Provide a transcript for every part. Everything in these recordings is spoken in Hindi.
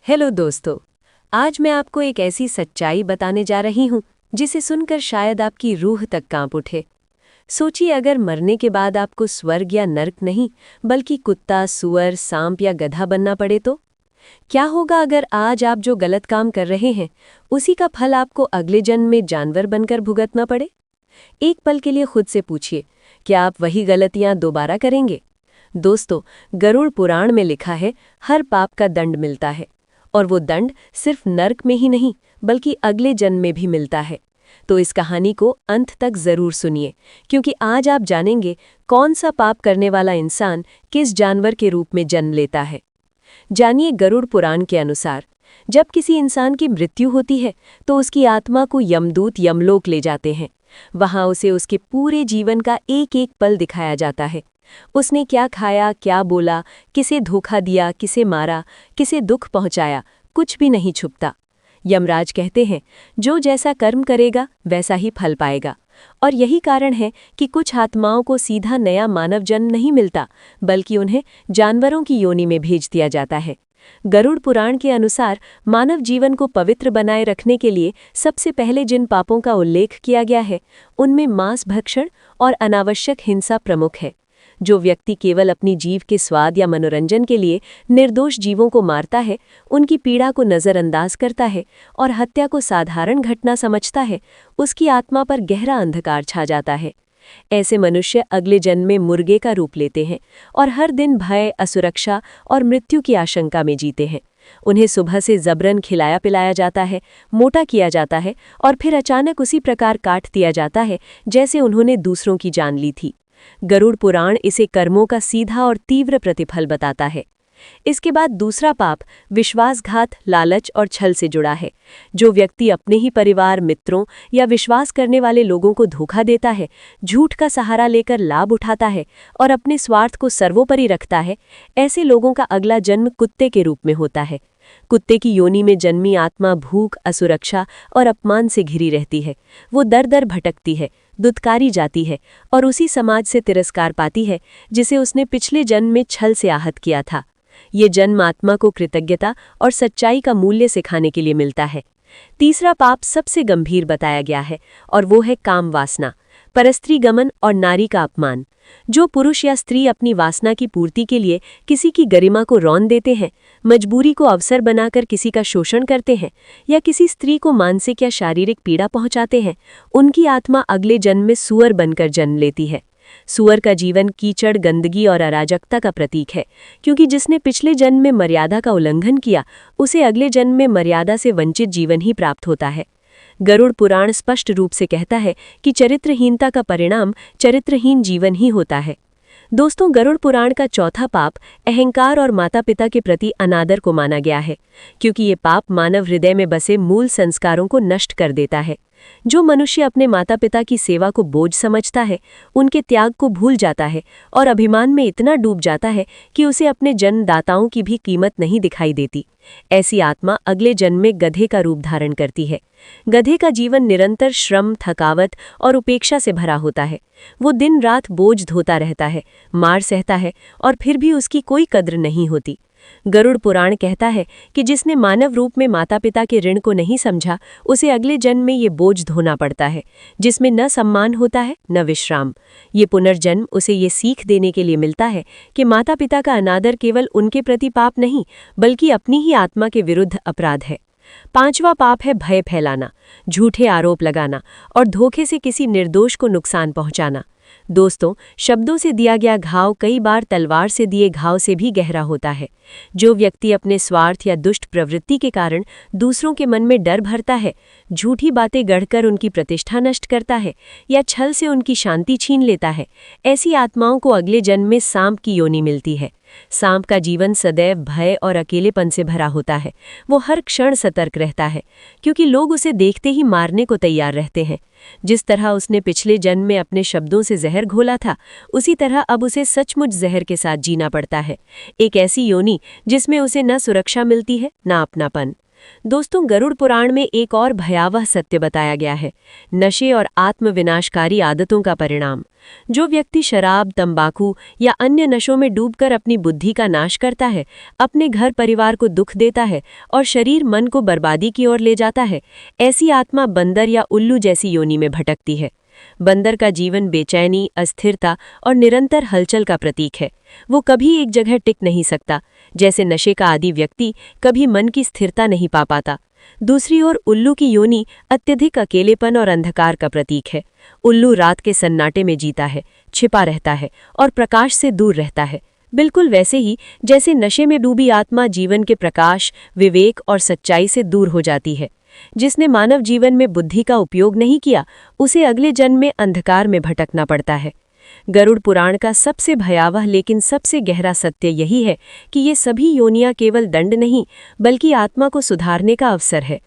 हेलो दोस्तों। आज मैं आपको एक ऐसी सच्चाई बताने जा रही हूँ जिसे सुनकर शायद आपकी रूह तक कांप उठे। सोचिए, अगर मरने के बाद आपको स्वर्ग या नर्क नहीं बल्कि कुत्ता, सुअर, सांप या गधा बनना पड़े तो क्या होगा? अगर आज आप जो गलत काम कर रहे हैं उसी का फल आपको अगले जन्म में जानवर बनकर भुगतना पड़े। एक पल के लिए खुद से पूछिए, क्या आप वही गलतियां दोबारा करेंगे? दोस्तों, गरुड़ पुराण में लिखा है, हर पाप का दंड मिलता है, और वो दंड सिर्फ नर्क में ही नहीं बल्कि अगले जन्म में भी मिलता है। तो इस कहानी को अंत तक जरूर सुनिए, क्योंकि आज आप जानेंगे कौन सा पाप करने वाला इंसान किस जानवर के रूप में जन्म लेता है। जानिए, गरुड़ पुराण के अनुसार जब किसी इंसान की मृत्यु होती है तो उसकी आत्मा को यमदूत यमलोक ले जाते हैं। वहां उसे उसके पूरे जीवन का एक एक पल दिखाया जाता है। उसने क्या खाया, क्या बोला, किसे धोखा दिया, किसे मारा, किसे दुख पहुंचाया, कुछ भी नहीं छुपता। यमराज कहते हैं, जो जैसा कर्म करेगा वैसा ही फल पाएगा। और यही कारण है कि कुछ आत्माओं को सीधा नया मानव जन्म नहीं मिलता, बल्कि उन्हें जानवरों की योनि में भेज दिया जाता है। गरुड़ पुराण के अनुसार मानव जीवन को पवित्र बनाए रखने के लिए सबसे पहले जिन पापों का उल्लेख किया गया है उनमें मांस भक्षण और अनावश्यक हिंसा प्रमुख है। जो व्यक्ति केवल अपनी जीव के स्वाद या मनोरंजन के लिए निर्दोष जीवों को मारता है, उनकी पीड़ा को नज़रअंदाज करता है और हत्या को साधारण घटना समझता है, उसकी आत्मा पर गहरा अंधकार छा जाता है। ऐसे मनुष्य अगले जन्म में मुर्गे का रूप लेते हैं और हर दिन भय, असुरक्षा और मृत्यु की आशंका में जीते हैं। उन्हें सुबह से जबरन खिलाया पिलाया जाता है, मोटा किया जाता है और फिर अचानक उसी प्रकार काट दिया जाता है जैसे उन्होंने दूसरों की जान ली थी। गरुड़ पुराण इसे कर्मों का सीधा और तीव्र प्रतिफल बताता है। इसके बाद दूसरा पाप विश्वासघात, लालच और छल से जुड़ा है। जो व्यक्ति अपने ही परिवार, मित्रों या विश्वास करने वाले लोगों को धोखा देता है, झूठ का सहारा लेकर लाभ उठाता है और अपने स्वार्थ को सर्वोपरि रखता है, ऐसे लोगों का अगला जन्म कुत्ते के रूप में होता है। कुत्ते की योनि में जन्मी आत्मा भूख, असुरक्षा और अपमान से घिरी रहती है। वो दर दर भटकती है, दुत्कारी जाती है और उसी समाज से तिरस्कार पाती है जिसे उसने पिछले जन्म में छल से आहत किया था। ये जन्म आत्मा को कृतज्ञता और सच्चाई का मूल्य सिखाने के लिए मिलता है। तीसरा पाप सबसे गंभीर बताया गया है और वो है काम वासना, परस्त्री गमन और नारी का अपमान। जो पुरुष या स्त्री अपनी वासना की पूर्ति के लिए किसी की गरिमा को रौंद देते हैं, मजबूरी को अवसर बनाकर किसी का शोषण करते हैं या किसी स्त्री को मानसिक या शारीरिक पीड़ा पहुंचाते हैं, उनकी आत्मा अगले जन्म में सुअर बनकर जन्म लेती है। सुअर का जीवन कीचड़, गंदगी और अराजकता का प्रतीक है, क्योंकि जिसने पिछले जन्म में मर्यादा का उल्लंघन किया उसे अगले जन्म में मर्यादा से वंचित जीवन ही प्राप्त होता है। गरुड़ पुराण स्पष्ट रूप से कहता है कि चरित्रहीनता का परिणाम चरित्रहीन जीवन ही होता है। दोस्तों, गरुड़ पुराण का चौथा पाप अहंकार और माता पिता के प्रति अनादर को माना गया है, क्योंकि ये पाप मानव हृदय में बसे मूल संस्कारों को नष्ट कर देता है। जो मनुष्य अपने माता पिता की सेवा को बोझ समझता है, उनके त्याग को भूल जाता है और अभिमान में इतना डूब जाता है कि उसे अपने जन्मदाताओं की भी कीमत नहीं दिखाई देती, ऐसी आत्मा अगले जन्म में गधे का रूप धारण करती है। गधे का जीवन निरंतर श्रम, थकावट और उपेक्षा से भरा होता है। वो दिन रात बोझ ढोता रहता है, मार सहता है और फिर भी उसकी कोई कद्र नहीं होती। गरुड़ पुराण कहता है कि जिसने मानव रूप में माता पिता के ऋण को नहीं समझा, उसे अगले जन्म में ये बोझ ढोना पड़ता है, जिसमें न सम्मान होता है न विश्राम। ये पुनर्जन्म उसे ये सीख देने के लिए मिलता है कि माता पिता का अनादर केवल उनके प्रति पाप नहीं बल्कि अपनी ही आत्मा के विरुद्ध अपराध है। पांचवा पाप है भय फैलाना, झूठे आरोप लगाना और धोखे से किसी निर्दोष को नुकसान पहुंचाना। दोस्तों, शब्दों से दिया गया घाव कई बार तलवार से दिए घाव से भी गहरा होता है। जो व्यक्ति अपने स्वार्थ या दुष्ट प्रवृत्ति के कारण दूसरों के मन में डर भरता है, झूठी बातें गढ़कर उनकी प्रतिष्ठा नष्ट करता है या छल से उनकी शांति छीन लेता है, ऐसी आत्माओं को अगले जन्म में सांप की योनि मिलती है। सांप का जीवन सदैव भय और अकेलेपन से भरा होता है। वो हर क्षण सतर्क रहता है, क्योंकि लोग उसे देखते ही मारने को तैयार रहते हैं। जिस तरह उसने पिछले जन्म में अपने शब्दों से जहर घोला था, उसी तरह अब उसे सचमुच जहर के साथ जीना पड़ता है। एक ऐसी योनि जिसमें उसे न सुरक्षा मिलती है न अपनापन। दोस्तों, गरुड़ पुराण में एक और भयावह सत्य बताया गया है, नशे और आत्मविनाशकारी आदतों का परिणाम। जो व्यक्ति शराब, तंबाकू या अन्य नशों में डूबकर अपनी बुद्धि का नाश करता है, अपने घर परिवार को दुख देता है और शरीर मन को बर्बादी की ओर ले जाता है, ऐसी आत्मा बंदर या उल्लू जैसी योनि में भटकती है। बंदर का जीवन बेचैनी, अस्थिरता और निरंतर हलचल का प्रतीक है। वो कभी एक जगह टिक नहीं सकता। जैसे नशे का आदी व्यक्ति कभी मन की स्थिरता नहीं पा पाता। दूसरी ओर उल्लू की योनि अत्यधिक अकेलेपन और अंधकार का प्रतीक है। उल्लू रात के सन्नाटे में जीता है, छिपा रहता है और प्रकाश से दूर रहता है। बिल्कुल वैसे ही जैसे नशे में डूबी आत्मा जीवन के प्रकाश, विवेक और सच्चाई से दूर हो जाती है। जिसने मानव जीवन में बुद्धि का उपयोग नहीं किया, उसे अगले जन्म में अंधकार में भटकना पड़ता है। गरुड़ पुराण का सबसे भयावह लेकिन सबसे गहरा सत्य यही है कि ये सभी योनियां केवल दंड नहीं, बल्कि आत्मा को सुधारने का अवसर है।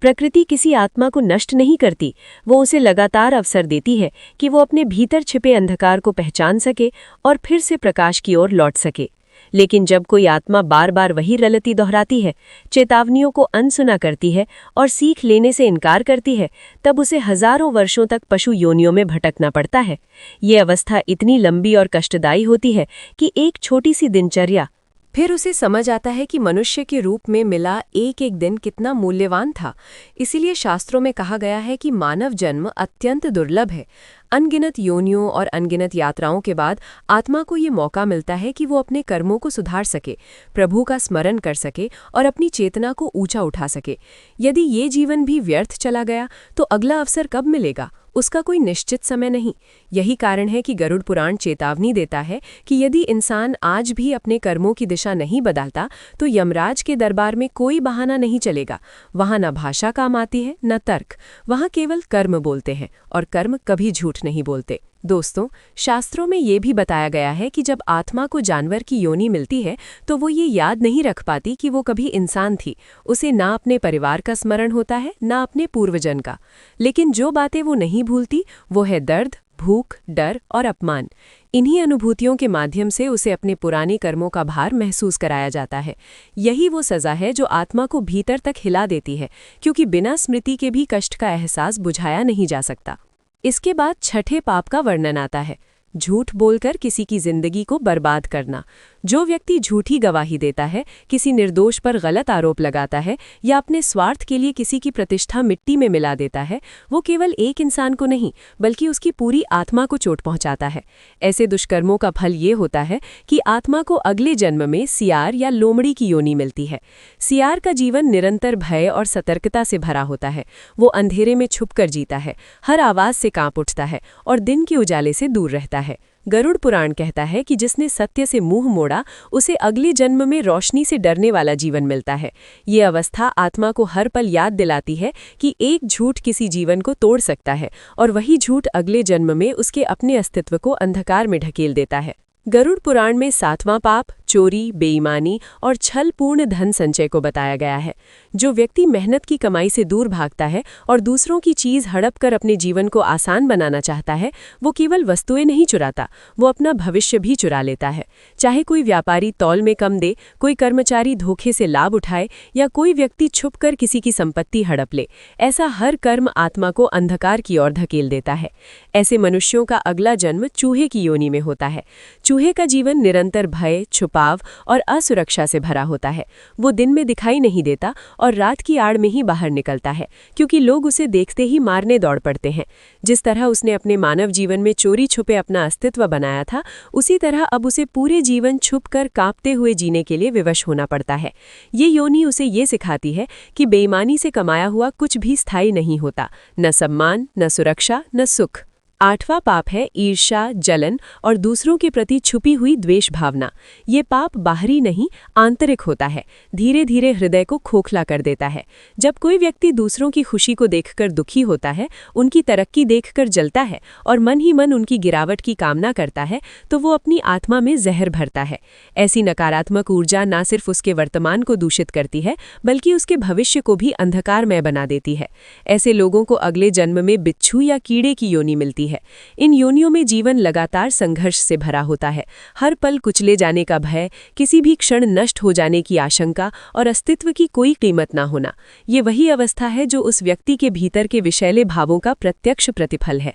प्रकृति किसी आत्मा को नष्ट नहीं करती, वो उसे लगातार अवसर देती है कि वो अपने भीतर छिपे अंधकार को पहचान सके और फिर से प्रकाश की ओर लौट सके। लेकिन जब कोई आत्मा बार बार वही गलती दोहराती है, चेतावनियों को अनसुना करती है और सीख लेने से इनकार करती है, तब उसे हजारों वर्षों तक पशु योनियों में भटकना पड़ता है। ये अवस्था इतनी लंबी और कष्टदायी होती है कि एक छोटी सी दिनचर्या, फिर उसे समझ आता है कि मनुष्य के रूप में मिला एक एक दिन कितना मूल्यवान था। इसीलिए शास्त्रों में कहा गया है कि मानव जन्म अत्यंत दुर्लभ है। अनगिनत योनियों और अनगिनत यात्राओं के बाद आत्मा को ये मौका मिलता है कि वो अपने कर्मों को सुधार सके, प्रभु का स्मरण कर सके और अपनी चेतना को ऊंचा उठा सके। यदि ये जीवन भी व्यर्थ चला गया तो अगला अवसर कब मिलेगा, उसका कोई निश्चित समय नहीं। यही कारण है कि गरुड़ पुराण चेतावनी देता है कि यदि इंसान आज भी अपने कर्मों की दिशा नहीं बदलता तो यमराज के दरबार में कोई बहाना नहीं चलेगा। वहाँ न भाषा काम आती है, न तर्क। वहाँ केवल कर्म बोलते हैं और कर्म कभी झूठ नहीं बोलते। दोस्तों, शास्त्रों में ये भी बताया गया है कि जब आत्मा को जानवर की योनि मिलती है तो वो ये याद नहीं रख पाती कि वो कभी इंसान थी। उसे ना अपने परिवार का स्मरण होता है, ना अपने पूर्वजन का। लेकिन जो बातें वो नहीं भूलती वो है दर्द, भूख, डर और अपमान। इन्हीं अनुभूतियों के माध्यम से उसे अपने पुराने कर्मों का भार महसूस कराया जाता है। यही वो सज़ा है जो आत्मा को भीतर तक हिला देती है, क्योंकि बिना स्मृति के भी कष्ट का एहसास बुझाया नहीं जा सकता। इसके बाद छठे पाप का वर्णन आता है, झूठ बोलकर किसी की जिंदगी को बर्बाद करना। जो व्यक्ति झूठी गवाही देता है, किसी निर्दोष पर गलत आरोप लगाता है या अपने स्वार्थ के लिए किसी की प्रतिष्ठा मिट्टी में मिला देता है, वो केवल एक इंसान को नहीं बल्कि उसकी पूरी आत्मा को चोट पहुंचाता है। ऐसे दुष्कर्मों का फल ये होता है कि आत्मा को अगले जन्म में सियार या लोमड़ी की योनि मिलती है। सियार का जीवन निरंतर भय और सतर्कता से भरा होता है। वो अंधेरे में छुपकर जीता है, हर आवाज से कांप उठता है और दिन के उजाले से दूर रहता है। गरुड़ पुराण कहता है कि जिसने सत्य से मुंह मोड़ा, उसे अगले जन्म में रोशनी से डरने वाला जीवन मिलता है। ये अवस्था आत्मा को हर पल याद दिलाती है कि एक झूठ किसी जीवन को तोड़ सकता है और वही झूठ अगले जन्म में उसके अपने अस्तित्व को अंधकार में ढकेल देता है। गरुड़ पुराण में सातवां पाप चोरी, बेईमानी और छलपूर्ण धन संचय को बताया गया है। जो व्यक्ति मेहनत की कमाई से दूर भागता है और दूसरों की चीज हड़प कर अपने जीवन को आसान बनाना चाहता है, वो केवल वस्तुएं नहीं चुराता, वो अपना भविष्य भी चुरा लेता है। चाहे कोई व्यापारी तौल में कम दे, कोई कर्मचारी धोखे से लाभ उठाए या कोई व्यक्ति छुपकर किसी की संपत्ति हड़प ले, ऐसा हर कर्म आत्मा को अंधकार की ओर धकेल देता है। ऐसे मनुष्यों का अगला जन्म चूहे की योनि में होता है। चूहे का जीवन निरंतर भय, छुपाव और असुरक्षा से भरा होता है। वो दिन में दिखाई नहीं देता और रात की आड़ में ही बाहर निकलता है, क्योंकि लोग उसे देखते ही मारने दौड़ पड़ते हैं। जिस तरह उसने अपने मानव जीवन में चोरी छुपे अपना अस्तित्व बनाया था, उसी तरह अब उसे पूरे जीवन छुपकर कांपते हुए जीने के लिए विवश होना पड़ता है। ये योनि उसे ये सिखाती है कि बेईमानी से कमाया हुआ कुछ भी स्थायी नहीं होता, न सम्मान, न सुरक्षा, न सुख। आठवां पाप है ईर्ष्या, जलन और दूसरों के प्रति छुपी हुई द्वेष भावना। ये पाप बाहरी नहीं, आंतरिक होता है, धीरे धीरे हृदय को खोखला कर देता है। जब कोई व्यक्ति दूसरों की खुशी को देखकर दुखी होता है, उनकी तरक्की देखकर जलता है और मन ही मन उनकी गिरावट की कामना करता है, तो वो अपनी आत्मा में जहर भरता है। ऐसी नकारात्मक ऊर्जा न सिर्फ उसके वर्तमान को दूषित करती है, बल्कि उसके भविष्य को भी अंधकारमय बना देती है। ऐसे लोगों को अगले जन्म में बिच्छू या कीड़े की योनि मिलती है, है। इन योनियों में जीवन लगातार संघर्ष से भरा होता है। हर पल कुचले जाने का भय, किसी भी क्षण नष्ट हो जाने की आशंका और अस्तित्व की कोई कीमत ना होना। ये वही अवस्था है जो उस व्यक्ति के भीतर के विषैले भावों का प्रत्यक्ष प्रतिफल है।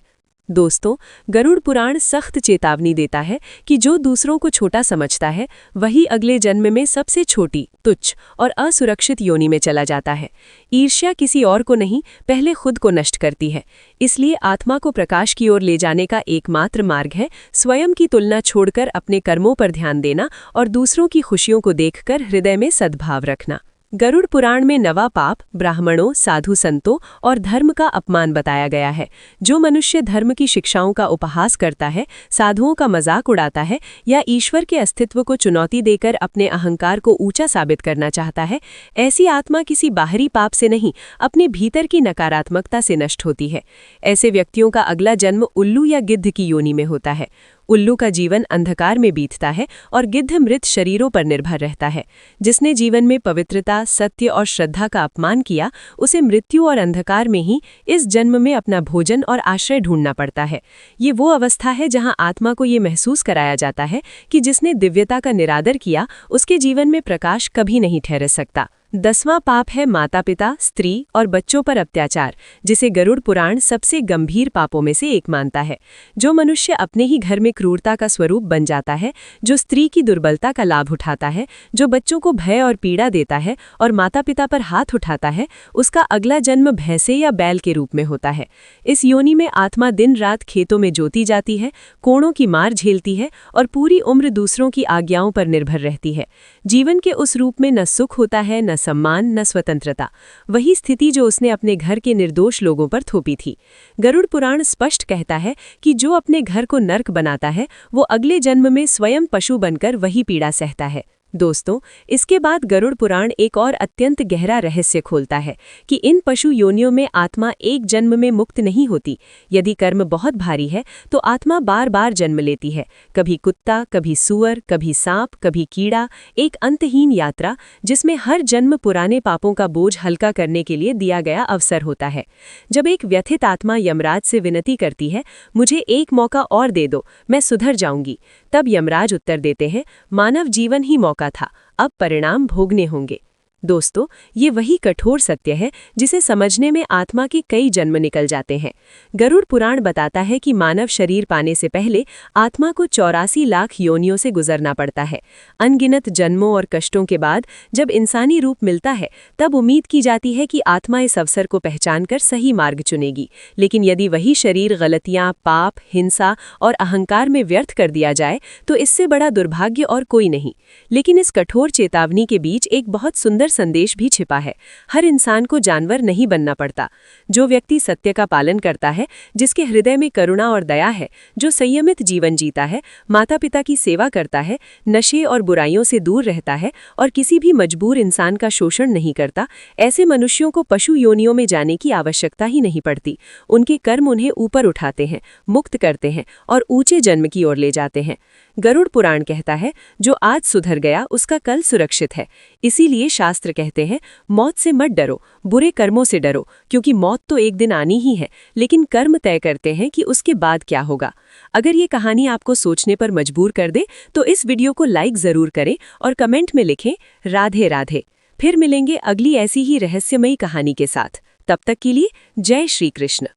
दोस्तों, गरुड़ पुराण सख्त चेतावनी देता है कि जो दूसरों को छोटा समझता है वही अगले जन्म में सबसे छोटी, तुच्छ और असुरक्षित योनि में चला जाता है। ईर्ष्या किसी और को नहीं, पहले खुद को नष्ट करती है। इसलिए आत्मा को प्रकाश की ओर ले जाने का एकमात्र मार्ग है स्वयं की तुलना छोड़कर अपने कर्मों पर ध्यान देना और दूसरों की खुशियों को देखकर हृदय में सद्भाव रखना। गरुड़ पुराण में नवा पाप ब्राह्मणों, साधु संतों और धर्म का अपमान बताया गया है। जो मनुष्य धर्म की शिक्षाओं का उपहास करता है, साधुओं का मजाक उड़ाता है या ईश्वर के अस्तित्व को चुनौती देकर अपने अहंकार को ऊंचा साबित करना चाहता है, ऐसी आत्मा किसी बाहरी पाप से नहीं, अपने भीतर की नकारात्मकता से नष्ट होती है। ऐसे व्यक्तियों का अगला जन्म उल्लू या गिद्ध की योनि में होता है। उल्लू का जीवन अंधकार में बीतता है और गिद्ध मृत शरीरों पर निर्भर रहता है। जिसने जीवन में पवित्रता, सत्य और श्रद्धा का अपमान किया, उसे मृत्यु और अंधकार में ही इस जन्म में अपना भोजन और आश्रय ढूंढना पड़ता है। ये वो अवस्था है जहां आत्मा को ये महसूस कराया जाता है कि जिसने दिव्यता का निरादर किया, उसके जीवन में प्रकाश कभी नहीं ठहर सकता। 10वां पाप है माता पिता, स्त्री और बच्चों पर अत्याचार, जिसे गरुड़ पुराण सबसे गंभीर पापों में से एक मानता है। जो मनुष्य अपने ही घर में क्रूरता का स्वरूप बन जाता है, जो स्त्री की दुर्बलता का लाभ उठाता है, जो बच्चों को भय और पीड़ा देता है और माता पिता पर हाथ उठाता है, उसका अगला जन्म भैंसे या बैल के रूप में होता है। इस योनि में आत्मा दिन रात खेतों में जोती जाती है, कोड़ों की मार झेलती है और पूरी उम्र दूसरों की आज्ञाओं पर निर्भर रहती है। जीवन के उस रूप में न सुख होता है, न सम्मान, न स्वतंत्रता। वही स्थिति जो उसने अपने घर के निर्दोष लोगों पर थोपी थी। गरुड़ पुराण स्पष्ट कहता है कि जो अपने घर को नर्क बनाता है, वो अगले जन्म में स्वयं पशु बनकर वही पीड़ा सहता है। दोस्तों, इसके बाद गरुड़ पुराण एक और अत्यंत गहरा रहस्य खोलता है कि इन पशु योनियों में आत्मा एक जन्म में मुक्त नहीं होती। यदि कर्म बहुत भारी है तो आत्मा बार बार जन्म लेती है, कभी कुत्ता, कभी सूअर, कभी सांप, कभी कीड़ा। एक अंतहीन यात्रा जिसमें हर जन्म पुराने पापों का बोझ हल्का करने के लिए दिया गया अवसर होता है। जब एक व्यथित आत्मा यमराज से विनती करती है, मुझे एक मौका और दे दो, मैं सुधर जाऊंगी, तब यमराज उत्तर देते हैं, मानव जीवन ही मौका था, अब परिणाम भोगने होंगे। दोस्तों, ये वही कठोर सत्य है जिसे समझने में आत्मा के कई जन्म निकल जाते हैं। गरुड़ पुराण बताता है कि मानव शरीर पाने से पहले आत्मा को 84 लाख योनियों से गुजरना पड़ता है। अनगिनत जन्मों और कष्टों के बाद जब इंसानी रूप मिलता है, तब उम्मीद की जाती है कि आत्मा इस अवसर को पहचानकर सही मार्ग चुनेगी। लेकिन यदि वही शरीर गलतियां, पाप, हिंसा और अहंकार में व्यर्थ कर दिया जाए, तो इससे बड़ा दुर्भाग्य और कोई नहीं। लेकिन इस कठोर चेतावनी के बीच एक बहुत सुंदर संदेश भी छिपा है। हर इंसान को जानवर नहीं बनना पड़ता। जो व्यक्ति सत्य का पालन करता है, जिसके हृदय में करुणा और दया है, जो संयमित जीवन जीता है, माता पिता की सेवा करता है, नशे और बुराइयों से दूर रहता है और किसी भी मजबूर इंसान का शोषण नहीं करता, ऐसे मनुष्यों को पशु योनियों में जाने की आवश्यकता ही नहीं पड़ती। उनके कर्म उन्हें ऊपर उठाते हैं, मुक्त करते हैं और ऊंचे जन्म की ओर ले जाते हैं। गरुड़ पुराण कहता है, जो आज सुधर गया उसका कल सुरक्षित है। इसीलिए शास्त्र कहते हैं, मौत से मत डरो, बुरे कर्मों से डरो, क्योंकि मौत तो एक दिन आनी ही है, लेकिन कर्म तय करते हैं कि उसके बाद क्या होगा। अगर ये कहानी आपको सोचने पर मजबूर कर दे तो इस वीडियो को लाइक जरूर करें और कमेंट में लिखें राधे राधे। फिर मिलेंगे अगली ऐसी ही रहस्यमयी कहानी के साथ। तब तक के लिए जय श्री कृष्ण।